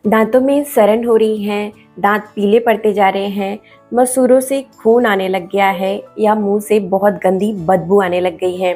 दांतों में सड़न हो रही है, दांत पीले पड़ते जा रहे हैं, मसूड़ों से खून आने लग गया है या मुंह से बहुत गंदी बदबू आने लग गई है।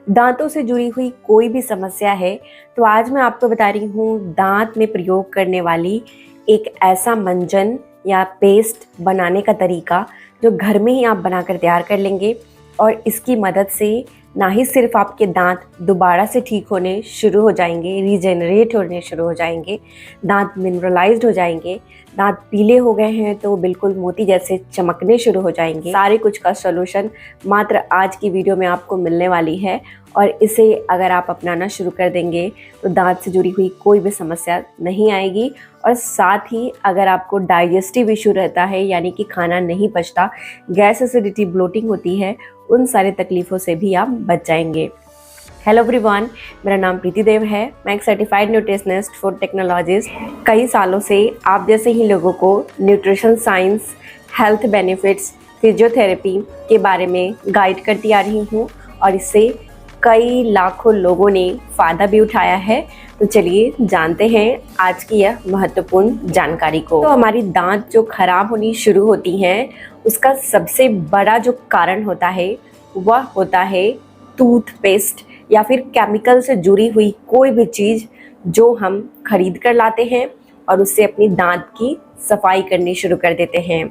दांतों से जुड़ी हुई कोई भी समस्या है तो आज मैं आपको बता रही हूँ दांत में प्रयोग करने वाली एक ऐसा मंजन या पेस्ट बनाने का तरीका जो घर में ही आप बनाकर तैयार कर लेंगे और इसकी मदद से ना ही सिर्फ आपके दांत दोबारा से ठीक होने शुरू हो जाएंगे, रीजेनरेट होने शुरू हो जाएंगे, दांत मिनरलाइज्ड हो जाएंगे, दांत पीले हो गए हैं तो बिल्कुल मोती जैसे चमकने शुरू हो जाएंगे। सारे कुछ का सॉल्यूशन मात्र आज की वीडियो में आपको मिलने वाली है और इसे अगर आप अपनाना शुरू कर देंगे तो दांत से जुड़ी हुई कोई भी समस्या नहीं आएगी। और साथ ही अगर आपको डाइजेस्टिव इशू रहता है यानी कि खाना नहीं पचता, गैस एसिडिटी, ब्लोटिंग होती है, उन सारे तकलीफ़ों से भी आप बच जाएंगे। हेलो एवरीवन, मेरा नाम प्रीति देव है। मैं एक सर्टिफाइड न्यूट्रिशनिस्ट, फूड टेक्नोलॉजिस्ट। कई सालों से आप जैसे ही लोगों को nutrition science, health benefits, physiotherapy के बारे में गाइड करती आ रही हूँ और इससे कई लाखों लोगों ने फ़ायदा भी उठाया है। तो चलिए जानते हैं आज की यह महत्वपूर्ण जानकारी को। तो हमारी दांत जो खराब होनी शुरू होती हैं उसका सबसे बड़ा जो कारण होता है वह होता है टूथपेस्ट या फिर केमिकल से जुड़ी हुई कोई भी चीज़ जो हम खरीद कर लाते हैं और उससे अपनी दांत की सफाई करनी शुरू कर देते हैं।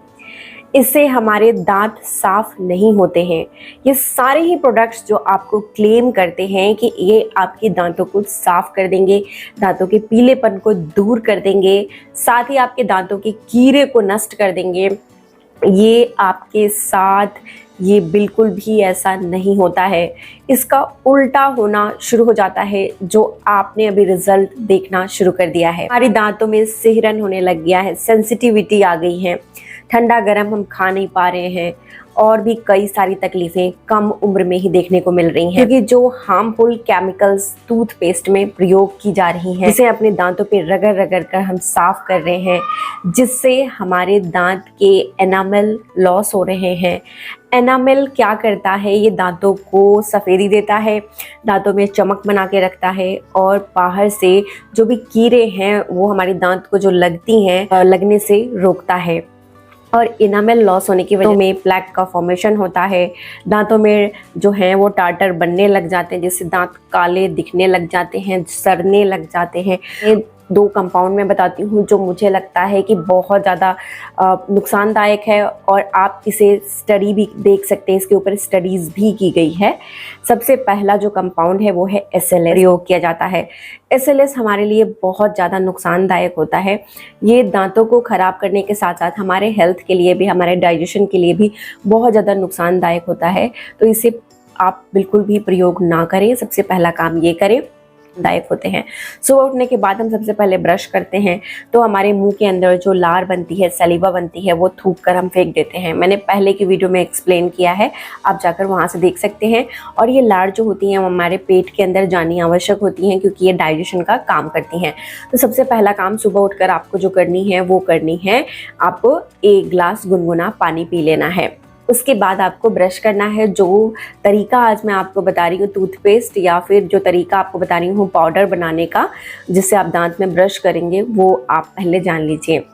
इससे हमारे दांत साफ नहीं होते हैं। ये सारे ही प्रोडक्ट्स जो आपको क्लेम करते हैं कि ये आपके दांतों को साफ कर देंगे, दांतों के पीलेपन को दूर कर देंगे, साथ ही आपके दांतों के कीड़े को नष्ट कर देंगे, ये आपके साथ ये बिल्कुल भी ऐसा नहीं होता है। इसका उल्टा होना शुरू हो जाता है जो आपने अभी रिजल्ट देखना शुरू कर दिया है। हमारे दांतों में सिहरन होने लग गया है, सेंसिटिविटी आ गई है, ठंडा गर्म हम खा नहीं पा रहे हैं और भी कई सारी तकलीफ़ें कम उम्र में ही देखने को मिल रही हैं क्योंकि जो हार्मफुल केमिकल्स टूथपेस्ट में प्रयोग की जा रही हैं, जिसे अपने दांतों पे रगड़ रगड़ कर हम साफ कर रहे हैं, जिससे हमारे दांत के एनामल लॉस हो रहे हैं। एनामल क्या करता है? ये दांतों को सफ़ेदी देता है, दांतों में चमक बना के रखता है और बाहर से जो भी कीड़े हैं वो हमारे दांत को जो लगती हैं लगने से रोकता है। और इनामल लॉस होने की वजह में प्लैक का फॉर्मेशन होता है, दांतों में जो है वो टार्टर बनने लग जाते हैं, जिससे दांत काले दिखने लग जाते हैं, सड़ने लग जाते हैं। ये दो कंपाउंड में बताती हूँ जो मुझे लगता है कि बहुत ज़्यादा नुकसानदायक है और आप इसे स्टडी भी देख सकते हैं, इसके ऊपर स्टडीज़ भी की गई है। सबसे पहला जो कंपाउंड है वो है SLS प्रयोग किया जाता है। SLS हमारे लिए बहुत ज़्यादा नुकसानदायक होता है। ये दांतों को ख़राब करने के साथ साथ हमारे हेल्थ के लिए भी, हमारे डाइजेशन के लिए भी बहुत ज़्यादा नुकसानदायक होता है। तो इसे आप बिल्कुल भी प्रयोग ना करें। सबसे पहला काम ये करें, दायक होते हैं। सुबह उठने के बाद हम सबसे पहले ब्रश करते हैं तो हमारे मुंह के अंदर जो लार बनती है, सलीवा बनती है, वो थूक कर हम फेंक देते हैं। मैंने पहले की वीडियो में एक्सप्लेन किया है, आप जाकर वहां से देख सकते हैं। और ये लार जो होती हैं वो हमारे पेट के अंदर जानी आवश्यक होती हैं क्योंकि ये डाइजेशन का काम करती हैं। तो सबसे पहला काम सुबह उठकर आपको जो करनी है वो करनी है, आपको 1 गिलास गुनगुना पानी पी लेना है। उसके बाद आपको ब्रश करना है। जो तरीका आज मैं आपको बता रही हूँ टूथपेस्ट या फिर जो तरीका आपको बता रही हूँ पाउडर बनाने का जिससे आप दांत में ब्रश करेंगे, वो आप पहले जान लीजिए।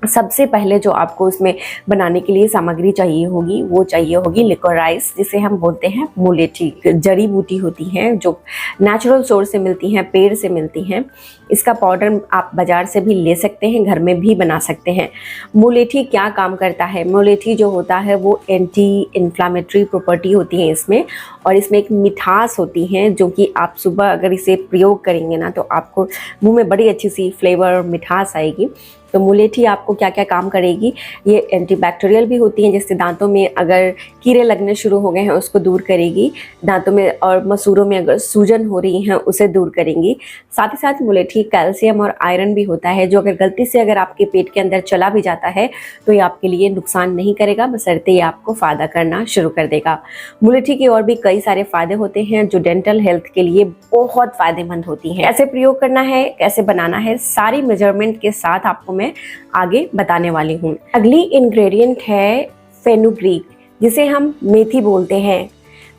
सबसे पहले जो आपको उसमें बनाने के लिए सामग्री चाहिए होगी वो चाहिए होगी लिकोराइस, जिसे हम बोलते हैं मुलेठी। जड़ी बूटी होती हैं जो नेचुरल सोर्स से मिलती हैं, पेड़ से मिलती हैं। इसका पाउडर आप बाज़ार से भी ले सकते हैं, घर में भी बना सकते हैं। मुलेठी क्या काम करता है? मुलेठी जो होता है वो एंटी इन्फ्लामेटरी प्रॉपर्टी होती है इसमें, और इसमें एक मिठास होती है जो कि आप सुबह अगर इसे प्रयोग करेंगे ना तो आपको मुंह में बड़ी अच्छी सी फ्लेवर और मिठास आएगी। तो मुलेठी आपको क्या क्या काम करेगी? ये एंटीबैक्टीरियल भी होती हैं, जिससे दांतों में अगर कीड़े लगने शुरू हो गए हैं उसको दूर करेगी, दांतों में और मसूड़ों में अगर सूजन हो रही है उसे दूर करेंगी। साथ ही साथ मुलेठी कैल्शियम और आयरन भी होता है जो अगर गलती से अगर आपके पेट के अंदर चला भी जाता है तो ये आपके लिए नुकसान नहीं करेगा, बशर्ते ये आपको फ़ायदा करना शुरू कर देगा। मुलेठी के और भी कई सारे फ़ायदे होते हैं जो डेंटल हेल्थ के लिए बहुत फ़ायदेमंद होती हैं। कैसे प्रयोग करना है, कैसे बनाना है, सारी मेजरमेंट के साथ आपको मैं आगे बताने वाली हूँ। अगली इंग्रेडिएंट है फेनुग्रीक, जिसे हम मेथी बोलते हैं।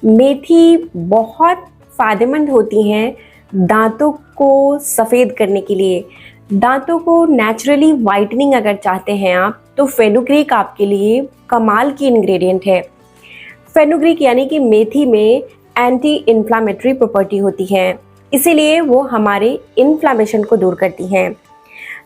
मेथी बहुत फ़ायदेमंद होती हैं दांतों को सफ़ेद करने के लिए। दांतों को नेचुरली वाइटनिंग अगर चाहते हैं आप, तो फेनुग्रीक आपके लिए कमाल की इंग्रेडिएंट है। फेनुग्रीक यानी कि मेथी में एंटी इन्फ्लामेटरी प्रॉपर्टी होती है, इसीलिए वो हमारे इन्फ्लामेशन को दूर करती हैं।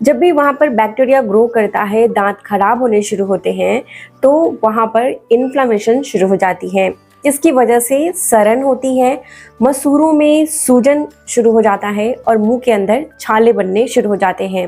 जब भी वहाँ पर बैक्टीरिया ग्रो करता है, दांत खराब होने शुरू होते हैं, तो वहाँ पर इन्फ्लामेशन शुरू हो जाती है, जिसकी वजह से सड़न होती है, मसूरों में सूजन शुरू हो जाता है और मुंह के अंदर छाले बनने शुरू हो जाते हैं।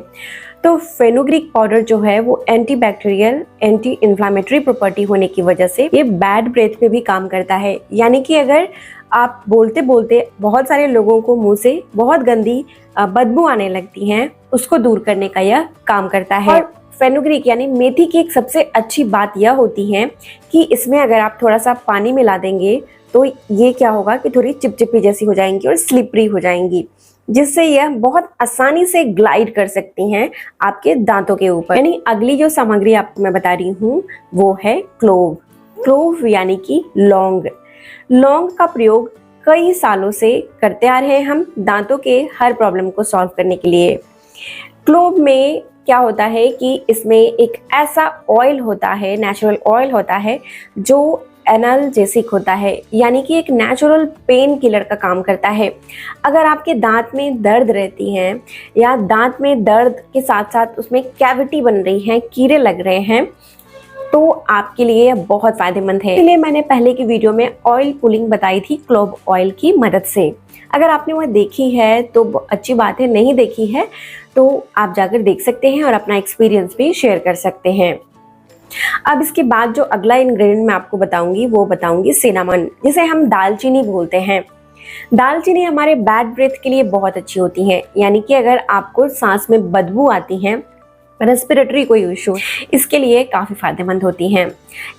तो फेनुग्रीक पाउडर जो है वो anti bacterial, anti inflammatory property होने की वजह से ये बैड ब्रेथ पे भी काम करता है। यानी कि अगर आप बोलते बोलते बहुत सारे लोगों को मुंह से बहुत गंदी बदबू आने लगती हैं, उसको दूर करने का यह काम करता है। और फेनुग्रीक यानी मेथी की एक सबसे अच्छी बात यह होती है कि इसमें अगर आप थोड़ा सा पानी मिला देंगे तो ये क्या होगा कि थोड़ी चिपचिपी जैसी हो जाएंगी और स्लिपरी हो जाएंगी, जिससे यह बहुत आसानी से ग्लाइड कर सकती हैं आपके दांतों के ऊपर। यानी अगली जो सामग्री आपको मैं बता रही हूँ वो है क्लोव। क्लोव यानी कि लौंग। लौंग का प्रयोग कई सालों से करते आ रहे हैं हम दांतों के हर प्रॉब्लम को सॉल्व करने के लिए। क्लोव में क्या होता है कि इसमें एक ऐसा ऑयल होता है, नेचुरल ऑयल होता है, जो एनाल्जेसिक होता है, यानी कि एक नेचुरल पेन किलर का काम करता है। अगर आपके दांत में दर्द रहती हैं या दांत में दर्द के साथ साथ उसमें कैविटी बन रही है, कीड़े लग रहे हैं, तो आपके लिए यह बहुत फायदेमंद है। इसलिए मैंने पहले की वीडियो में ऑयल पुलिंग बताई थी क्लोव ऑयल की मदद से। अगर आपने वह देखी है तो अच्छी बात है, नहीं देखी है तो आप जाकर देख सकते हैं और अपना एक्सपीरियंस भी शेयर कर सकते हैं। अब इसके बाद जो अगला इंग्रेडिएंट मैं आपको बताऊंगी वो बताऊंगी सिनामन, जिसे हम दालचीनी बोलते हैं। दालचीनी हमारे बैड ब्रेथ के लिए बहुत अच्छी होती है। यानी कि अगर आपको सांस में बदबू आती है, रेस्पिरेटरी कोई इशू, इसके लिए काफ़ी फायदेमंद होती हैं।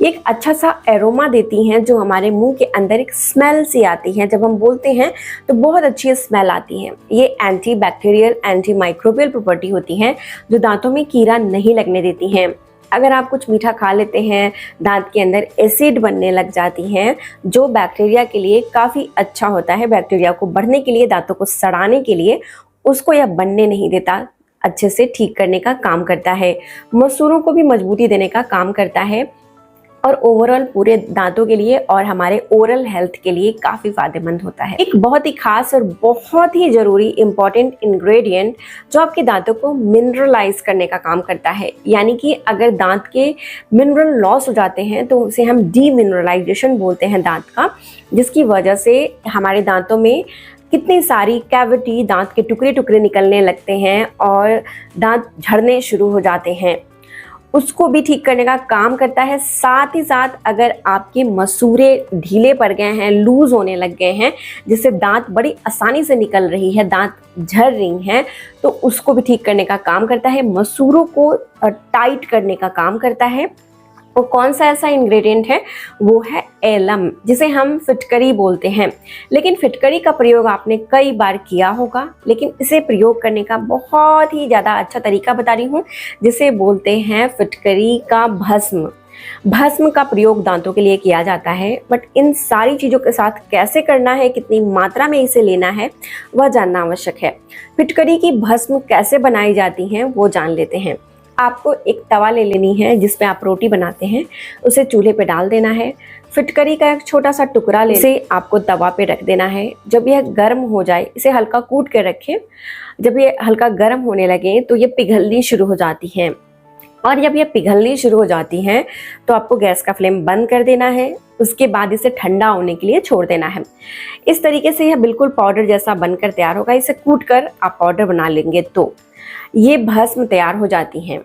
ये एक अच्छा सा एरोमा देती हैं जो हमारे मुंह के अंदर एक स्मेल सी आती है। जब हम बोलते हैं तो बहुत अच्छी स्मेल आती है। ये anti bacterial, anti microbial property होती हैं जो दांतों में कीड़ा नहीं लगने देती हैं। अगर आप कुछ मीठा खा लेते हैं, दांत के अंदर एसिड बनने लग जाती हैं, जो बैक्टीरिया के लिए काफ़ी अच्छा होता है, बैक्टीरिया को बढ़ने के लिए, दांतों को सड़ाने के लिए, उसको यह बनने नहीं देता, अच्छे से ठीक करने का काम करता है, मसूरों को भी मजबूती देने का काम करता है और ओवरऑल पूरे दांतों के लिए और हमारे ओरल हेल्थ के लिए काफ़ी फायदेमंद होता है। एक बहुत ही खास और बहुत ही ज़रूरी इंपॉर्टेंट इंग्रेडिएंट जो आपके दांतों को मिनरलाइज करने का काम करता है। यानी कि अगर दांत के मिनरल लॉस हो जाते हैं तो उसे हम डीमिनरलाइजेशन बोलते हैं दांत का, जिसकी वजह से हमारे दांतों में कितनी सारी कैविटी, दांत के टुकड़े टुकड़े निकलने लगते हैं और दांत झड़ने शुरू हो जाते हैं, उसको भी ठीक करने का काम करता है। साथ ही साथ अगर आपके मसूरे ढीले पड़ गए हैं, लूज होने लग गए हैं, जिससे दांत बड़ी आसानी से निकल रही है, दांत झड़ रही हैं, तो उसको भी ठीक करने का काम करता है, मसूरों को टाइट करने का काम करता है। और कौन सा ऐसा इंग्रेडिएंट है, वो है एलम, जिसे हम फिटकरी बोलते हैं। लेकिन फिटकरी का प्रयोग आपने कई बार किया होगा, लेकिन इसे प्रयोग करने का बहुत ही ज़्यादा अच्छा तरीका बता रही हूँ, जिसे बोलते हैं फिटकरी का भस्म। भस्म का प्रयोग दांतों के लिए किया जाता है, बट इन सारी चीज़ों के साथ कैसे करना है, कितनी मात्रा में इसे लेना है, वह जानना आवश्यक है। फिटकरी की भस्म कैसे बनाई जाती हैं वो जान लेते हैं। आपको एक तवा ले लेनी है जिस पे आप रोटी बनाते हैं, उसे चूल्हे पे डाल देना है। फिटकरी का एक छोटा सा टुकड़ा ले, इसे आपको तवा पे रख देना है। जब यह गर्म हो जाए, इसे हल्का कूट के रखें। जब ये हल्का गर्म होने लगे तो ये पिघलनी शुरू हो जाती हैं, और जब ये पिघलनी शुरू हो जाती हैं तो आपको गैस का फ्लेम बंद कर देना है। उसके बाद इसे ठंडा होने के लिए छोड़ देना है। इस तरीके से यह बिल्कुल पाउडर जैसा बनकर तैयार होगा। इसे कूट कर आप पाउडर बना लेंगे तो ये भस्म तैयार हो जाती हैं।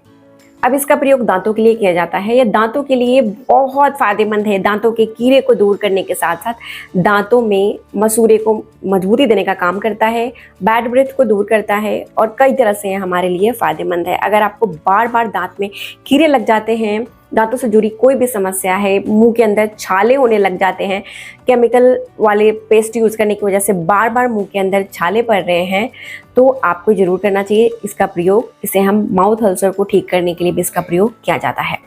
अब इसका प्रयोग दांतों के लिए किया जाता है। यह दांतों के लिए बहुत फायदेमंद है। दांतों के कीड़े को दूर करने के साथ साथ दांतों में मसूड़े को मजबूती देने का काम करता है, बैड ब्रेथ को दूर करता है और कई तरह से हमारे लिए फायदेमंद है। अगर आपको बार बार दांत में कीड़े लग जाते हैं, दांतों से जुड़ी कोई भी समस्या है, मुंह के अंदर छाले होने लग जाते हैं, केमिकल वाले पेस्ट यूज़ करने की वजह से बार बार मुंह के अंदर छाले पड़ रहे हैं, तो आपको ज़रूर करना चाहिए इसका प्रयोग। इसे हम माउथ अल्सर को ठीक करने के लिए भी इसका प्रयोग किया जाता है।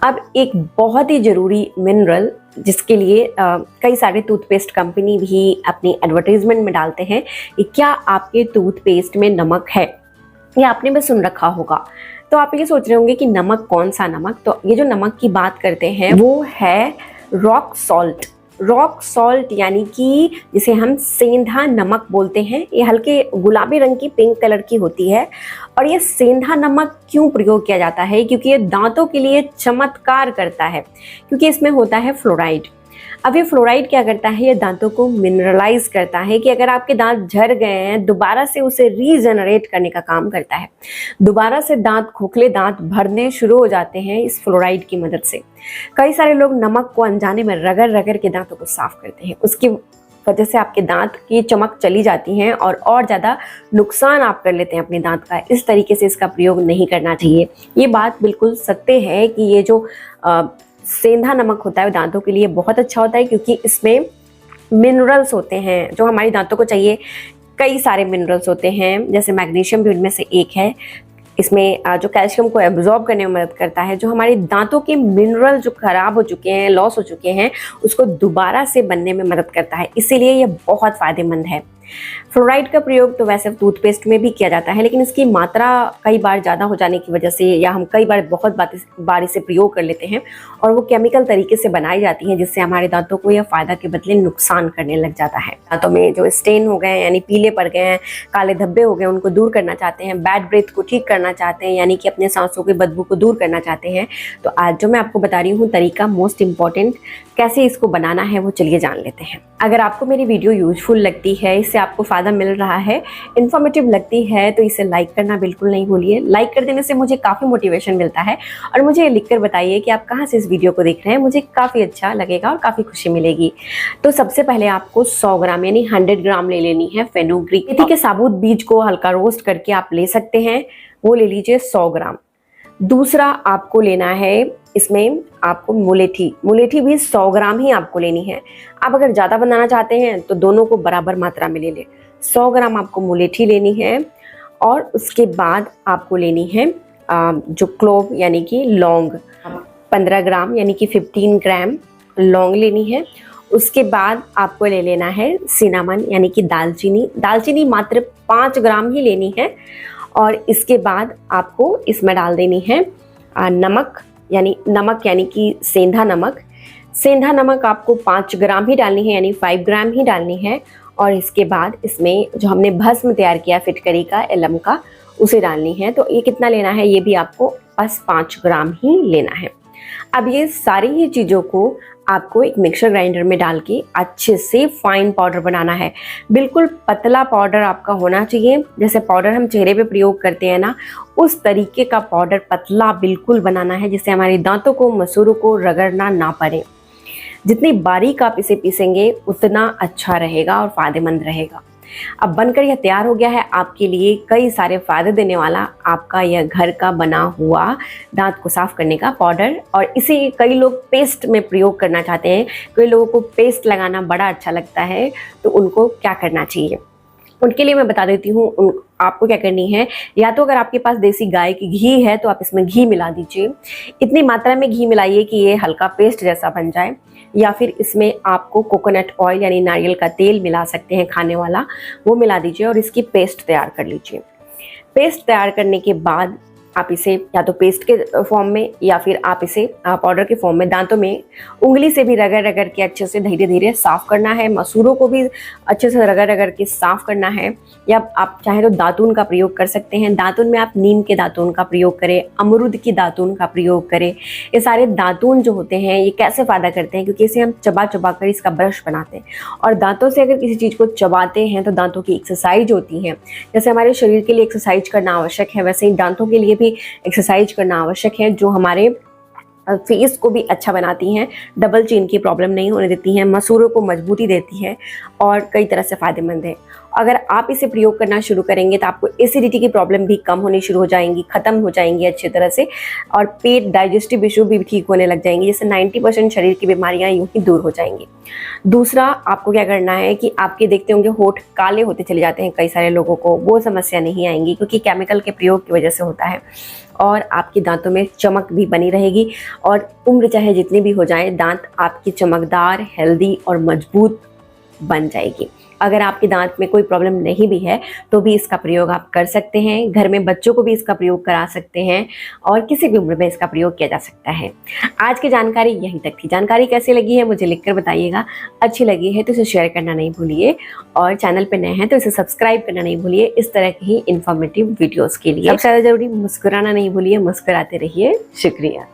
अब एक बहुत ही ज़रूरी मिनरल जिसके लिए कई सारे टूथपेस्ट कंपनी भी अपनी एडवर्टाइजमेंट में डालते हैं कि क्या आपके टूथपेस्ट में नमक है। ये आपने भी सुन रखा होगा। तो आप ये सोच रहे होंगे कि नमक, कौन सा नमक? तो ये जो नमक की बात करते हैं वो है रॉक सॉल्ट। रॉक सॉल्ट यानी कि जिसे हम सेंधा नमक बोलते हैं। ये हल्के गुलाबी रंग की, पिंक कलर की होती है। और ये सेंधा नमक क्यों प्रयोग किया जाता है? क्योंकि ये दांतों के लिए चमत्कार करता है, क्योंकि इसमें होता है फ्लोराइड। अब ये फ्लोराइड क्या करता है? ये दांतों को मिनरलाइज करता है कि अगर आपके दांत झड़ गए हैं, दोबारा से उसे रीजनरेट करने का काम करता है। दोबारा से दांत, खोखले दांत भरने शुरू हो जाते हैं इस फ्लोराइड की मदद से। कई सारे लोग नमक को अनजाने में रगड़ रगड़ के दांतों को साफ करते हैं। उसकी वजह से आपके दांत की चमक चली जाती है और ज़्यादा नुकसान आप कर लेते हैं अपने दांत का। इस तरीके से इसका प्रयोग नहीं करना चाहिए। ये बात बिल्कुल सत्य है कि ये जो सेंधा नमक होता है दांतों के लिए बहुत अच्छा होता है, क्योंकि इसमें मिनरल्स होते हैं जो हमारे दांतों को चाहिए। कई सारे मिनरल्स होते हैं, जैसे मैग्नीशियम भी उनमें से एक है। इसमें जो कैल्शियम को एब्जॉर्ब करने में मदद करता है। जो हमारे दांतों के मिनरल जो खराब हो चुके हैं, लॉस हो चुके हैं, उसको दोबारा से बनने में मदद करता है। इसीलिए ये बहुत फ़ायदेमंद है। फ्लोराइड का प्रयोग तो वैसे टूथपेस्ट में भी किया जाता है, लेकिन इसकी मात्रा कई बार ज़्यादा हो जाने की वजह से, या हम कई बार बहुत बार इसे प्रयोग कर लेते हैं और वो केमिकल तरीके से बनाई जाती हैं, जिससे हमारे दांतों को यह फ़ायदा के बदले नुकसान करने लग जाता है। दांतों में जो स्टेन हो गए हैं, यानी पीले पड़ गए हैं, काले धब्बे हो गए, उनको दूर करना चाहते हैं, बैड ब्रेथ को ठीक करना चाहते हैं, यानी कि अपने सांसों की बदबू को दूर करना चाहते हैं, तो आज जो मैं आपको बता रही हूँ तरीका, मोस्ट इम्पॉर्टेंट, कैसे इसको बनाना है वो चलिए जान लेते हैं। अगर आपको मेरी वीडियो यूजफुल लगती है, इससे आपको फ़ायदा मिल रहा है, इन्फॉर्मेटिव लगती है, तो इसे लाइक करना बिल्कुल नहीं भूलिए। लाइक कर देने से मुझे काफ़ी मोटिवेशन मिलता है। और मुझे ये लिखकर बताइए कि आप कहाँ से इस वीडियो को देख रहे हैं, मुझे काफ़ी अच्छा लगेगा और काफ़ी खुशी मिलेगी। तो सबसे पहले आपको 100 ग्राम यानी 100 ग्राम ले लेनी है फेनुग्रीक। मेथी के साबुत बीज को हल्का रोस्ट करके आप ले सकते हैं, वो ले लीजिए 100 ग्राम। दूसरा आपको लेना है, इसमें आपको मुलेठी। मुलेठी भी 100 ग्राम ही आपको लेनी है। आप अगर ज़्यादा बनाना चाहते हैं तो दोनों को बराबर मात्रा में ले लें। 100 ग्राम आपको मुलेठी लेनी है। और उसके बाद आपको लेनी है जो क्लोव यानी कि लौंग, 15 ग्राम यानी कि 15 ग्राम लौंग लेनी है। उसके बाद आपको ले लेना है सिनामन यानी कि दालचीनी। दालचीनी मात्र 5 ग्राम ही लेनी है। और इसके बाद आपको इसमें डाल देनी है नमक यानी कि सेंधा नमक। सेंधा नमक आपको 5 ग्राम ही डालनी है, यानी 5 ग्राम ही डालनी है। और इसके बाद इसमें जो हमने भस्म तैयार किया फिटकरी का, एलम का, उसे डालनी है। तो ये कितना लेना है, ये भी आपको बस 5 ग्राम ही लेना है। अब ये सारी ही चीज़ों को आपको एक मिक्सर ग्राइंडर में डाल के अच्छे से फाइन पाउडर बनाना है। बिल्कुल पतला पाउडर आपका होना चाहिए। जैसे पाउडर हम चेहरे पे प्रयोग करते हैं ना, उस तरीके का पाउडर पतला बिल्कुल बनाना है, जिससे हमारे दांतों को, मसूरों को रगड़ना ना पड़े। जितनी बारीक आप इसे पीसेंगे उतना अच्छा रहेगा और फ़ायदेमंद रहेगा। अब बनकर यह तैयार हो गया है आपके लिए कई सारे फ़ायदे देने वाला आपका यह घर का बना हुआ दांत को साफ़ करने का पाउडर। और इसे कई लोग पेस्ट में प्रयोग करना चाहते हैं। कई लोगों को पेस्ट लगाना बड़ा अच्छा लगता है, तो उनको क्या करना चाहिए, उनके लिए मैं बता देती हूँ। आपको क्या करनी है, या तो अगर आपके पास देसी गाय की घी है तो आप इसमें घी मिला दीजिए। इतनी मात्रा में घी मिलाइए कि ये हल्का पेस्ट जैसा बन जाए। या फिर इसमें आपको कोकोनट ऑयल यानी नारियल का तेल मिला सकते हैं खाने वाला, वो मिला दीजिए और इसकी पेस्ट तैयार कर लीजिए। पेस्ट तैयार करने के बाद आप इसे या तो पेस्ट के फॉर्म में या फिर आप इसे पाउडर के फॉर्म में दांतों में उंगली से भी रगड़ रगड़ के अच्छे से धीरे धीरे साफ़ करना है। मसूरों को भी अच्छे से रगड़ रगड़ के साफ़ करना है। या आप चाहें तो दातून का प्रयोग कर सकते हैं। दातून में आप नीम के दातून का प्रयोग करें, अमरूद की दातून का प्रयोग करें। ये सारे दातून जो होते हैं ये कैसे फ़ायदा करते हैं, क्योंकि इसे हम चबा चबा कर इसका ब्रश बनाते हैं। और दांतों से अगर किसी चीज़ को चबाते हैं तो दांतों की एक्सरसाइज होती है। जैसे हमारे शरीर के लिए एक्सरसाइज करना आवश्यक है, वैसे ही दांतों के लिए भी एक्सरसाइज करना आवश्यक है, जो हमारे फेस को भी अच्छा बनाती हैं, डबल चिन की प्रॉब्लम नहीं होने देती हैं, मसूरों को मजबूती देती है और कई तरह से फ़ायदेमंद है। अगर आप इसे प्रयोग करना शुरू करेंगे तो आपको एसिडिटी की प्रॉब्लम भी कम होनी शुरू हो जाएंगी, ख़त्म हो जाएंगी अच्छी तरह से। और पेट, डाइजेस्टिव इशू भी ठीक होने लग जाएंगे। जैसे 90% शरीर की बीमारियां यूं ही दूर हो जाएंगी। दूसरा, आपको क्या करना है कि आपके देखते होंगे होंठ काले होते चले जाते हैं कई सारे लोगों को, वो समस्या नहीं आएंगी, क्योंकि केमिकल के प्रयोग की वजह से होता है। और आपके दांतों में चमक भी बनी रहेगी। और उम्र चाहे जितनी भी हो जाए, दांत आपकी चमकदार, हेल्दी और मजबूत बन जाएगी। अगर आपके दांत में कोई प्रॉब्लम नहीं भी है तो भी इसका प्रयोग आप कर सकते हैं। घर में बच्चों को भी इसका प्रयोग करा सकते हैं और किसी भी उम्र में इसका प्रयोग किया जा सकता है। आज की जानकारी यहीं तक थी। जानकारी कैसी लगी है मुझे लिखकर बताइएगा। अच्छी लगी है तो इसे शेयर करना नहीं भूलिए और चैनल पे नए हैं तो इसे सब्सक्राइब करना नहीं भूलिए इस तरह की ही इन्फॉर्मेटिव वीडियोस के लिए। सबसे ज़्यादा जरूरी मुस्कुराना नहीं भूलिए, मुस्कुराते रहिए। शुक्रिया।